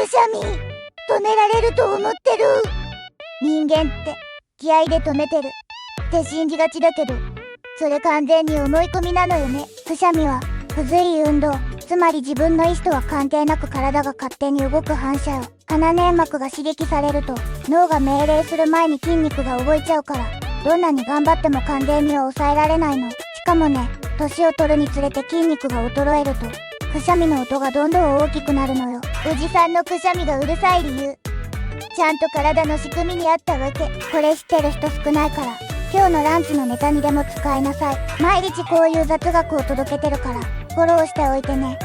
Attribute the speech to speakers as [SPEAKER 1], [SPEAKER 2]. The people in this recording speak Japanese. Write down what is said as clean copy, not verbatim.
[SPEAKER 1] シャミ、止められると思ってる。人間って気合で止めてるって信じがちだけど、それ完全に思い込みなのよね。くしゃみは不随意運動、つまり自分の意思とは関係なく体が勝手に動く反射よ。鼻粘膜が刺激されると脳が命令する前に筋肉が動いちゃうから、どんなに頑張っても完全には抑えられないの。しかもね、年を取るにつれて筋肉が衰えるとくしゃみの音がどんどん大きくなるのよ。おじさんのくしゃみがうるさい理由、ちゃんと体の仕組みにあったわけ。これ知ってる人少ないから、今日のランチのネタにでも使いなさい。毎日こういう雑学を届けてるからフォローしておいてね。